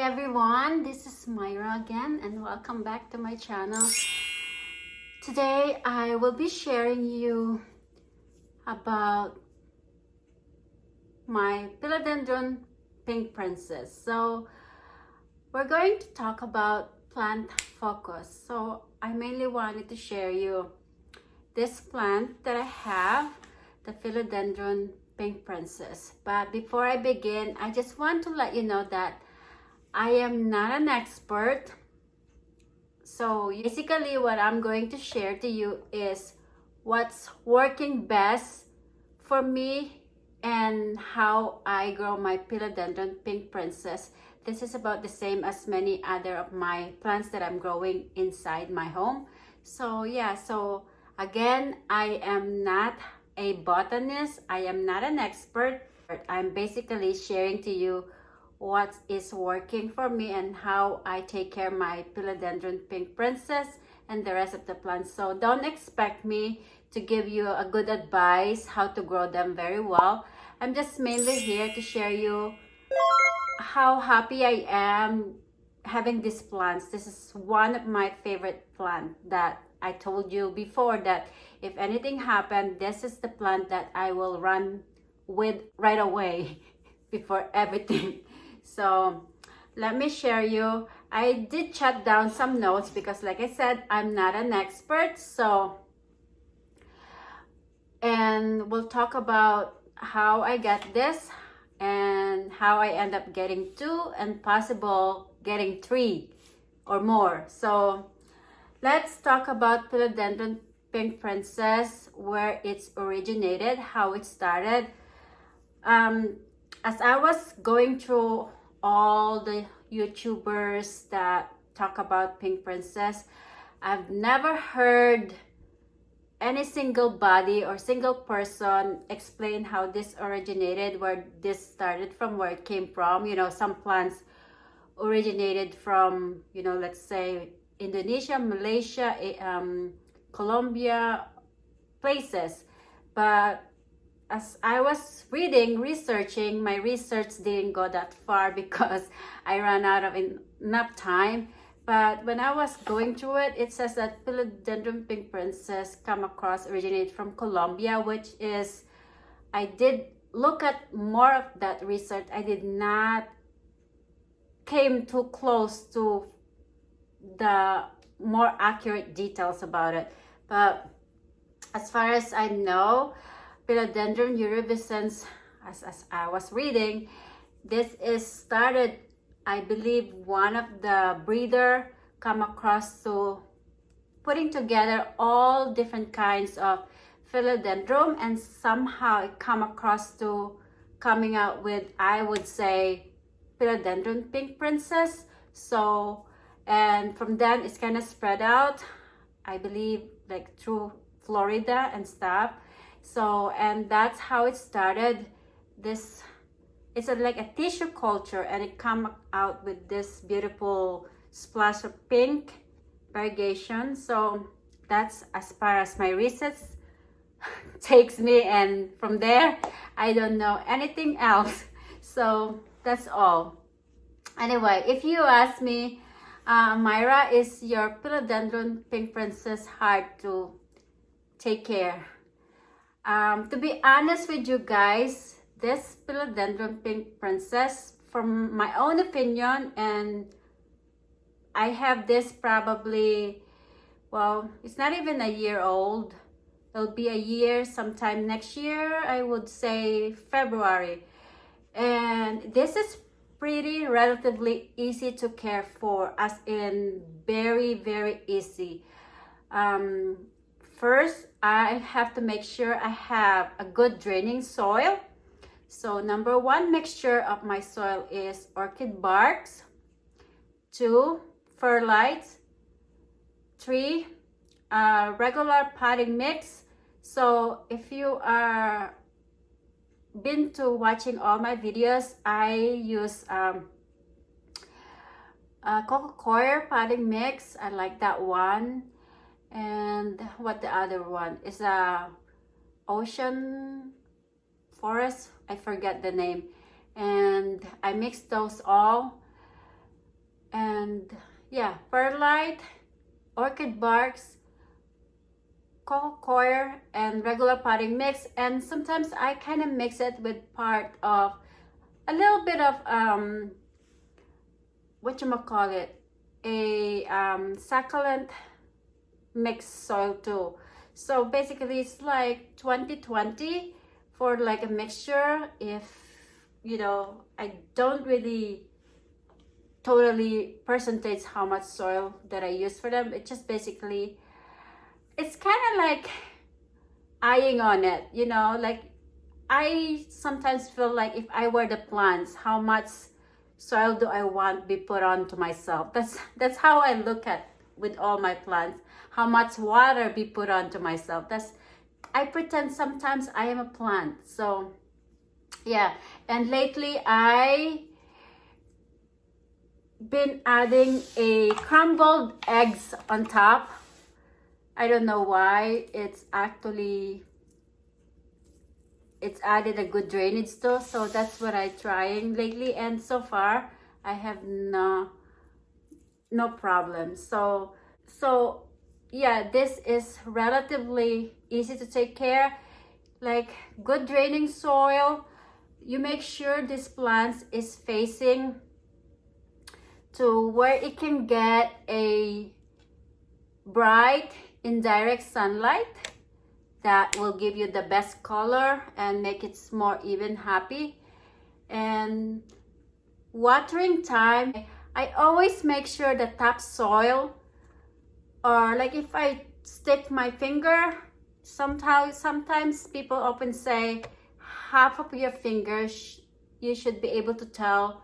everyone, this is Myra again and welcome back to my channel. Today I will be sharing you about my Philodendron pink princess. So we're going to talk about plant focus. So I mainly wanted to share you this plant that I have, the Philodendron pink princess. But before I begin, I just want to let you know that I am not an expert. So basically what I'm going to share to you is what's working best for me and how I grow my Philodendron pink princess. This is about the same as many other of my plants that I'm growing inside my home. So yeah, so again, I am not a botanist. I am not an expert. I'm basically sharing to you what is working for me and how I take care of my Philodendron pink princess and the rest of the plants. So don't expect me to give you a good advice how to grow them very well. I'm just mainly here to share you how happy I am having these plants. This is one of my favorite plants that I told you before that if anything happened, this is the plant that I will run with right away before everything. So let me share you. I did jot down some notes because like I said, I'm not an expert. And we'll talk about how I got this and how I end up getting 2 and possible getting 3 or more. So let's talk about Philodendron pink princess, where it's originated, how it started. As I was going through all the YouTubers that talk about pink princess, I've never heard any single body or single person explain how this originated, where this started from, where it came from. You know, some plants originated from, you know, let's say Indonesia, Malaysia, Colombia, places. But as I was researching, my research didn't go that far because I ran out of enough time. But when I was going through it, it says that Philodendron pink princess originated from Colombia, which is, I did look at more of that research. I did not came too close to the more accurate details about it. But as far as I know, Philodendron urubescens, as I was reading, this is started, I believe, one of the breeder come across to putting together all different kinds of philodendron, and somehow it come across to coming out with, I would say, Philodendron pink princess. So, and from then it's kind of spread out, I believe, like through Florida and stuff. So, and that's how it started. This it's like a tissue culture, and it come out with this beautiful splash of pink variegation. So that's as far as my research takes me, and from there I don't know anything else. So that's all. Anyway, if you ask me, Myra, is your Philodendron pink princess hard to take care? To be honest with you guys, this Philodendron pink princess, from my own opinion, and I have this probably, well, it's not even a year old. It'll be a year sometime next year, I would say February. And this is pretty relatively easy to care for, as in very, very easy. First, I have to make sure I have a good draining soil. So number 1 mixture of my soil is orchid barks, 2 perlite, 3 regular potting mix. So if you are been to watching all my videos, I use coco coir potting mix. I like that one. And what the other one is, ocean forest, I forget the name. And I mix those all. and yeah, perlite, orchid barks, coco coir, and regular potting mix. And sometimes I kind of mix it with part of a little bit of whatchamacallit, a succulent mixed soil too. So basically it's like 20-20 for like a mixture. If you know, I don't really totally percentage how much soil that I use for them. It just basically, it's kind of like eyeing on it, you know, like I sometimes feel like if I were the plants, how much soil do I want be put on to myself? That's how I look at with all my plants. How much water be put on to myself? I pretend sometimes I am a plant. So yeah, and lately I been adding a crumbled eggs on top. I don't know why. It's added a good drainage too, so that's what I'm trying lately, and so far I have no problem. So yeah, this is relatively easy to take care, like good draining soil. You make sure this plant is facing to where it can get a bright indirect sunlight that will give you the best color and make it more even happy. And watering time, I always make sure the topsoil, or like if I stick my finger, sometimes people often say half of your fingers you should be able to tell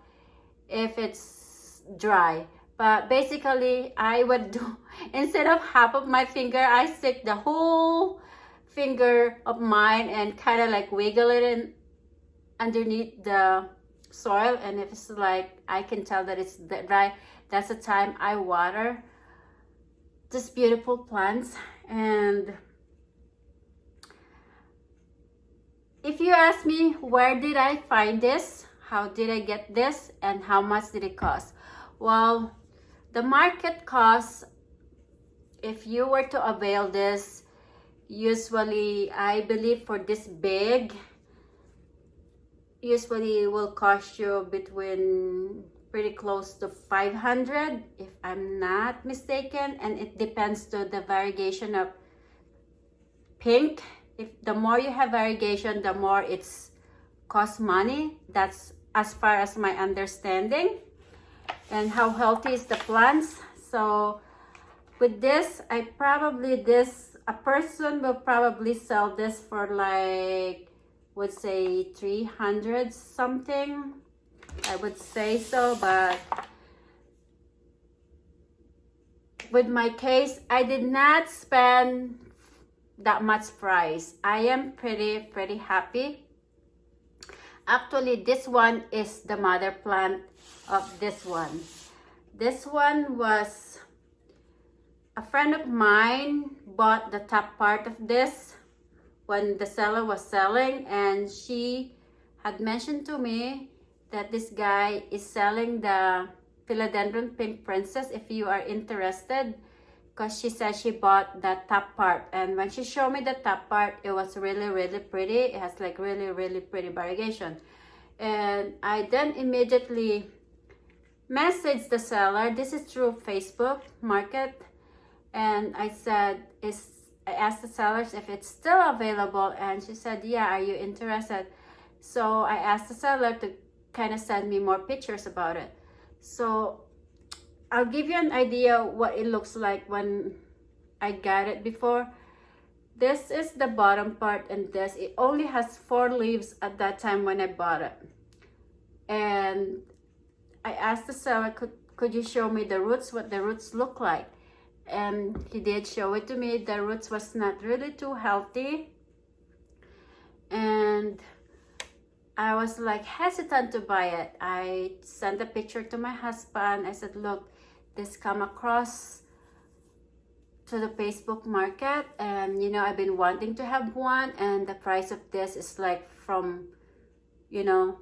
if it's dry. But basically I would do, instead of half of my finger, I stick the whole finger of mine and kind of like wiggle it in underneath the soil, and if it's like I can tell that it's dry, that's the time I water this beautiful plants. And if you ask me where did I find this, how did I get this, and how much did it cost? Well, the market cost, if you were to avail this, usually I believe for this big, usually it will cost you between pretty close to 500 if I'm not mistaken, and it depends to the variegation of pink. If the more you have variegation, the more it's cost money. That's as far as my understanding. And how healthy is the plants. So with this, a person will probably sell this for like, would say 300 something, I would say so. But with my case, I did not spend that much price. I am pretty happy. Actually, this one is the mother plant of this one. This one was a friend of mine bought the top part of this when the seller was selling, and she had mentioned to me that this guy is selling the Philodendron Pink Princess if you are interested, because she said she bought the top part, and when she showed me the top part, it was really pretty. It has like really pretty variegation. And I then immediately messaged the seller. This is through Facebook Market, and I asked the sellers if it's still available, and she said, yeah, are you interested? So I asked the seller to kind of send me more pictures about it. So I'll give you an idea what it looks like when I got it before. This is the bottom part, and it only has 4 leaves at that time when I bought it. And I asked the seller, could you show me the roots, what the roots look like? And he did show it to me. The roots was not really too healthy, and I was like hesitant to buy it. I sent a picture to my husband. I said, look, this come across to the Facebook Market, and you know, I've been wanting to have one, and the price of this is like from, you know,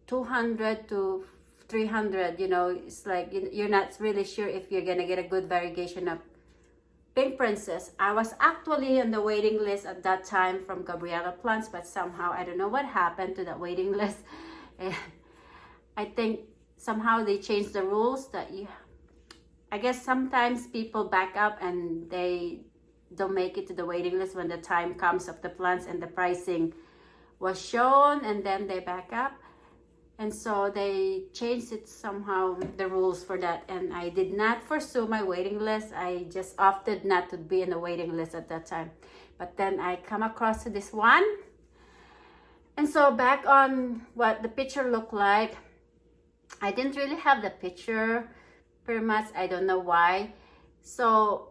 200 to 300, you know, it's like you're not really sure if you're gonna get a good variegation of pink princess. I was actually on the waiting list at that time from Gabriella Plants, but somehow I don't know what happened to that waiting list. And I think somehow they changed the rules that I guess sometimes people back up and they don't make it to the waiting list when the time comes of the plants and the pricing was shown, and then they back up. And so they changed it somehow, the rules for that. And I did not pursue my waiting list. I just opted not to be in the waiting list at that time. But then I come across this one. And so back on what the picture looked like, I didn't really have the picture pretty much. I don't know why. So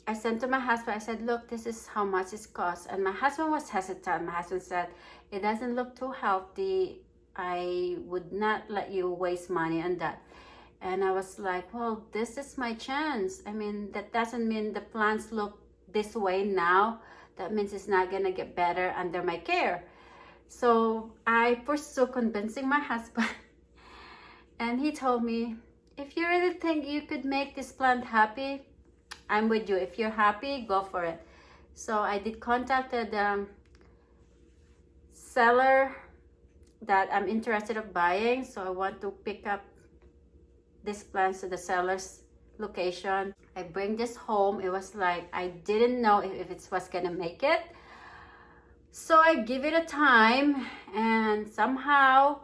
I sent to my husband, I said, look, this is how much it costs. And my husband was hesitant. My husband said, it doesn't look too healthy. I would not let you waste money on that. And I was like, well, this is my chance. I mean, that doesn't mean the plants look this way now. That means it's not gonna get better under my care. So I pursued convincing my husband. And he told me, if you really think you could make this plant happy, I'm with you. If you're happy, go for it. So I did contacted the seller that I'm interested in buying. So I want to pick up this plants to the seller's location. I bring this home. It was like, I didn't know if it was gonna make it. So I give it a time, and somehow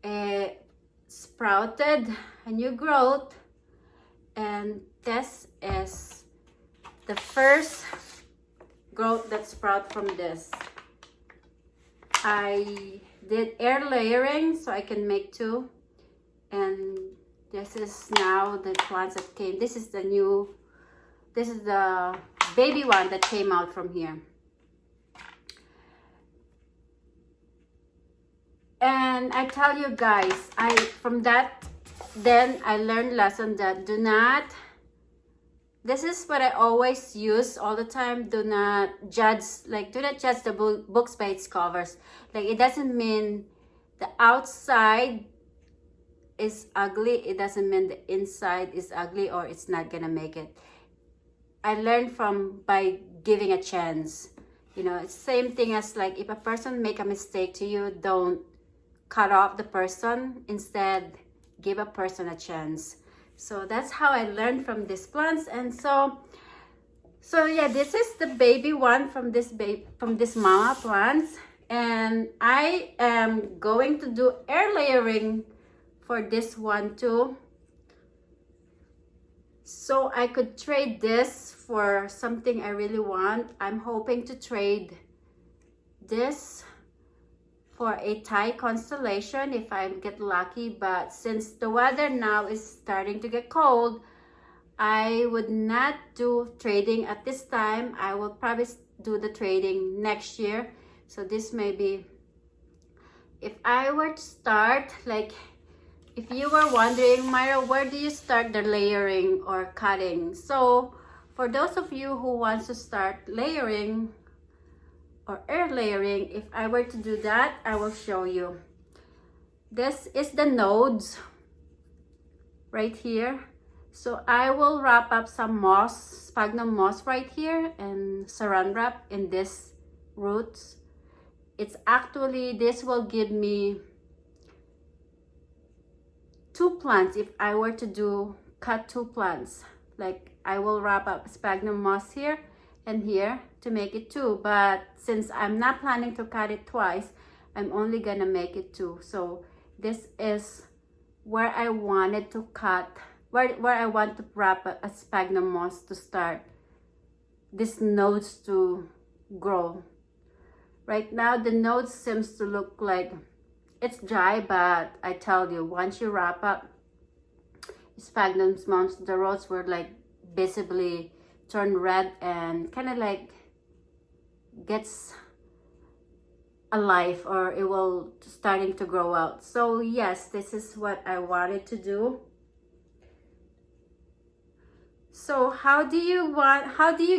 it sprouted a new growth. And this is the first growth that sprout from this. I did air layering so I can make two, and this is now the plants that came. This is the baby one that came out from here. And I tell you guys, from that then I learned lesson that this is what I always use all the time. Do not judge the books by its covers. Like, it doesn't mean the outside is ugly. It doesn't mean the inside is ugly or it's not gonna make it. I learned by giving a chance. You know, it's the same thing as like if a person make a mistake to you, don't cut off the person. Instead, give a person a chance. So that's how I learned from these plants. And so yeah, this is the baby one from this mama plants, and I am going to do air layering for this one too, so I could trade this for something I really want. I'm hoping to trade this for a Thai constellation if I get lucky, but since the weather now is starting to get cold, I would not do trading at this time. I will probably do the trading next year. So this may be, if I were to start, like if you were wondering, Myra, where do you start the layering or cutting? So for those of you who wants to start layering or air layering, if I were to do that, I will show you. This is the nodes right here. So I will wrap up some moss, sphagnum moss right here, and saran wrap in this roots. It's actually, this will give me 2 plants if I were to cut 2 plants. Like, I will wrap up sphagnum moss here and here to make it 2, but since I'm not planning to cut it twice, I'm only gonna make it 2. So this is where I wanted to cut, where I want to wrap a sphagnum moss to start these nodes to grow. Right now the nodes seems to look like it's dry, but I tell you, once you wrap up sphagnum moss, the roots were like visibly turn red and kind of like gets alive, or it will starting to grow out. So yes, this is what I wanted to do. So how do you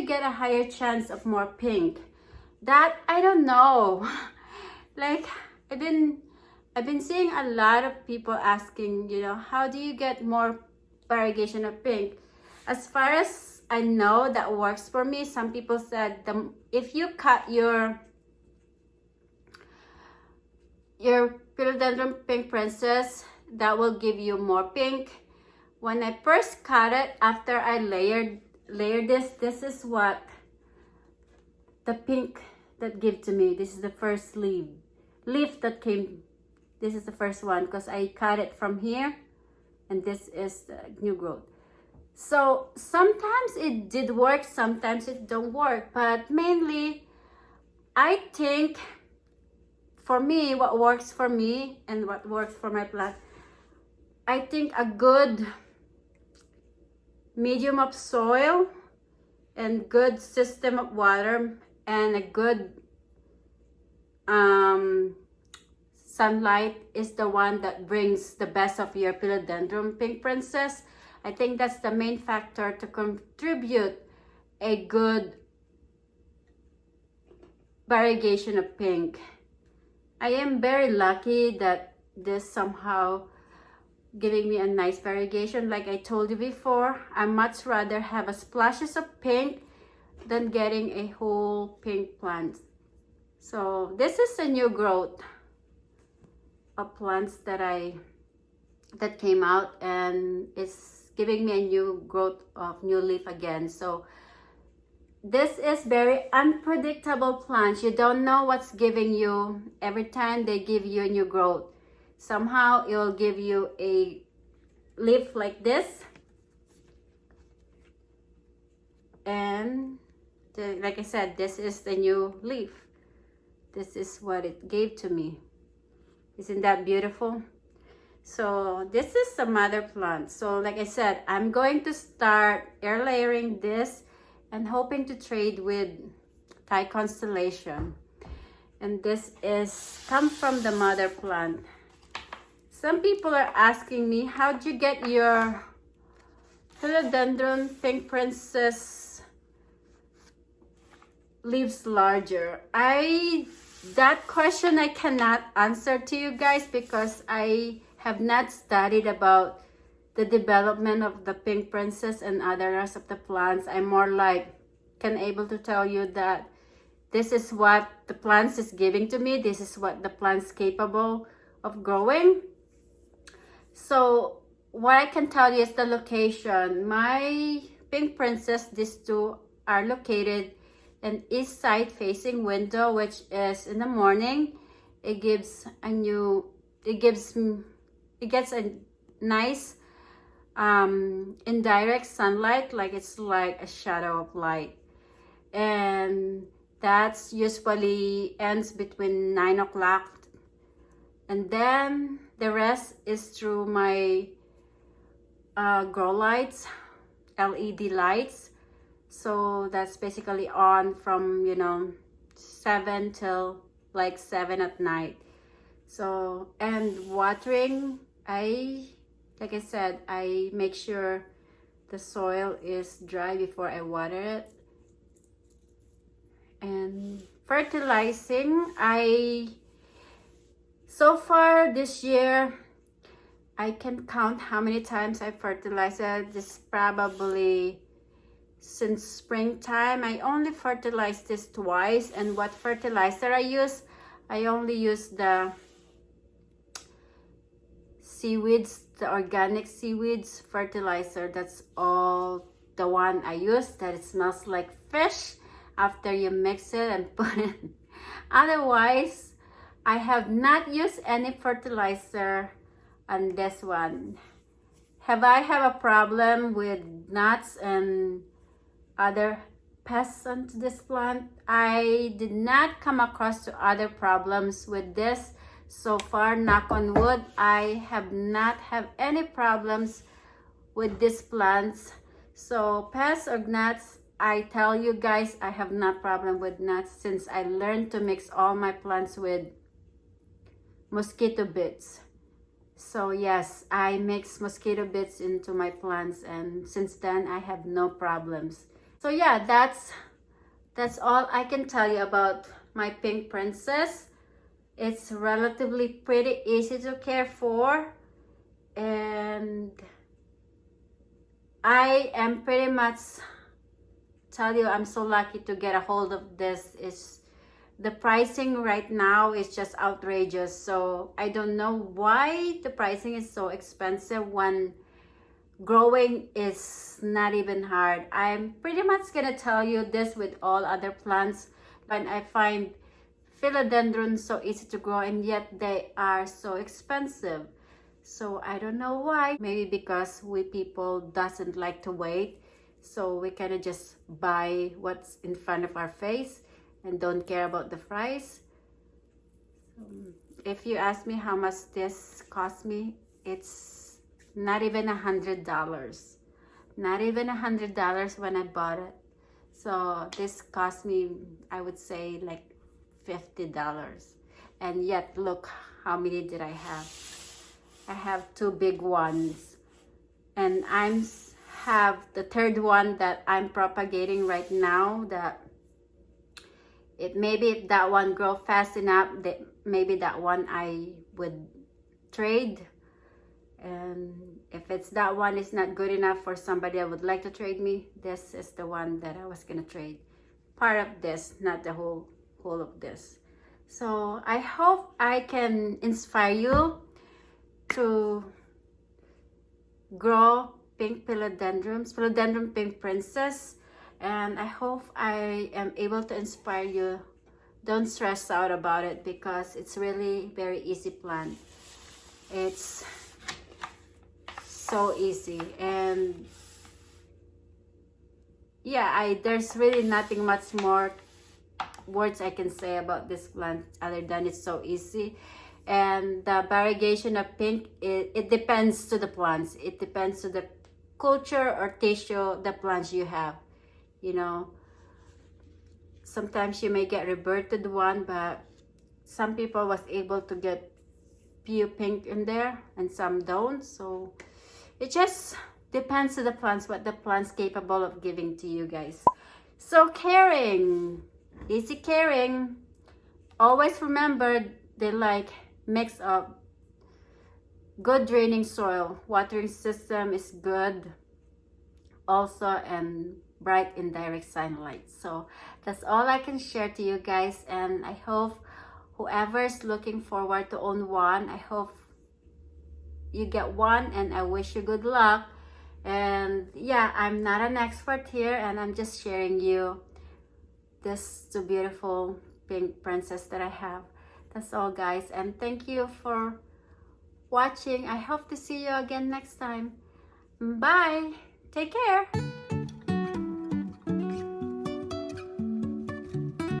get a higher chance of more pink? That I don't know. Like, I've been seeing a lot of people asking, you know, how do you get more variegation of pink? As far as I know, that works for me. Some people said if you cut your Philodendron Pink Princess, that will give you more pink. When I first cut it, after I layered this is what the pink that gave to me. This is the first leaf that came. This is the first one because I cut it from here, and this is the new growth. So sometimes it did work, sometimes it don't work, but mainly I think for me, what works for me and what works for my plant, I think a good medium of soil and good system of water and a good sunlight is the one that brings the best of your Philodendron Pink Princess. I think that's the main factor to contribute a good variegation of pink. I am very lucky that this somehow giving me a nice variegation. Like I told you before, I much rather have a splashes of pink than getting a whole pink plant. So this is a new growth of plants that came out, and it's giving me a new growth of new leaf again. So this is very unpredictable plants. You don't know what's giving you. Every time they give you a new growth, somehow it will give you a leaf like this, and like I said, this is the new leaf. This is what it gave to me. Isn't that beautiful? So this is some other plant. So like I said, I'm going to start air layering this and hoping to trade with Thai constellation. And this is come from the mother plant. Some people are asking me, how'd you get your Philodendron Pink Princess leaves larger? That question I cannot answer to you guys because I have not studied about the development of the Pink Princess and other rest of the plants. I'm more like able to tell you that this is what the plants is giving to me. This is what the plant's capable of growing. So what I can tell you is the location. My Pink Princess, these two are located an east side facing window, which is in the morning. It gets a nice indirect sunlight, like it's like a shadow of light, and that's usually ends between 9 o'clock, and then the rest is through my grow lights, LED lights. So that's basically on from 7 till like 7 at night. So, and watering, like I said, I make sure the soil is dry before I water it. And fertilizing, so far this year, I can count how many times I fertilized it. This probably since springtime. I only fertilized this twice, and what fertilizer I use, I only use the seaweeds, the organic seaweeds fertilizer. That's all the one I use, that it smells like fish after you mix it and put it. Otherwise, I have not used any fertilizer on this one. Have I a problem with gnats and other pests onto this plant? I did not come across to other problems with this so far. Knock on wood, I have not have any problems with these plants. So pests or gnats, I tell you guys, I have not problem with gnats since I learned to mix all my plants with mosquito bits. So yes, I mix mosquito bits into my plants, and since then I have no problems. So yeah, that's all I can tell you about my Pink Princess. It's relatively pretty easy to care for, and I am pretty much tell you I'm so lucky to get a hold of this. Is the pricing right now is just outrageous. So I don't know why the pricing is so expensive when growing is not even hard. I'm pretty much gonna tell you this with all other plants. When I find philodendrons so easy to grow and yet they are so expensive. So I don't know why. Maybe because we people doesn't like to wait. So we kind of just buy what's in front of our face and don't care about the price. If you ask me how much this cost me, it's not even $100. Not even $100 when I bought it. So this cost me, I would say, like $50. And yet look how many did I have. I have 2 big ones, and I have the 3rd one that I'm propagating right now. That it maybe if that one grow fast enough, that maybe that one I would trade. And if it's that one is not good enough for somebody that would like to trade me, this is the one that I was gonna trade. Part of this, not the whole of this. So I hope I can inspire you to grow pink philodendrons, philodendron pink princess, and I hope I am able to inspire you. Don't stress out about it because it's really very easy plant. It's so easy, and yeah, there's really nothing much more words I can say about this plant other than it's so easy. And the variegation of pink, it depends to the plants. It depends to the culture or tissue the plants you have. You know, sometimes you may get reverted one, but some people was able to get few pink in there and some don't. So it just depends to the plants, what the plant's capable of giving to you guys. So caring, easy caring. Always remember they like mix up good draining soil, watering system is good also, and bright indirect sunlight. So that's all I can share to you guys, and I hope whoever's looking forward to own one, I hope you get one, and I wish you good luck. And yeah, I'm not an expert here, and I'm just sharing you this two beautiful pink princess that I have. That's all, guys, and thank you for watching. I hope to see you again next time. Bye. Take care.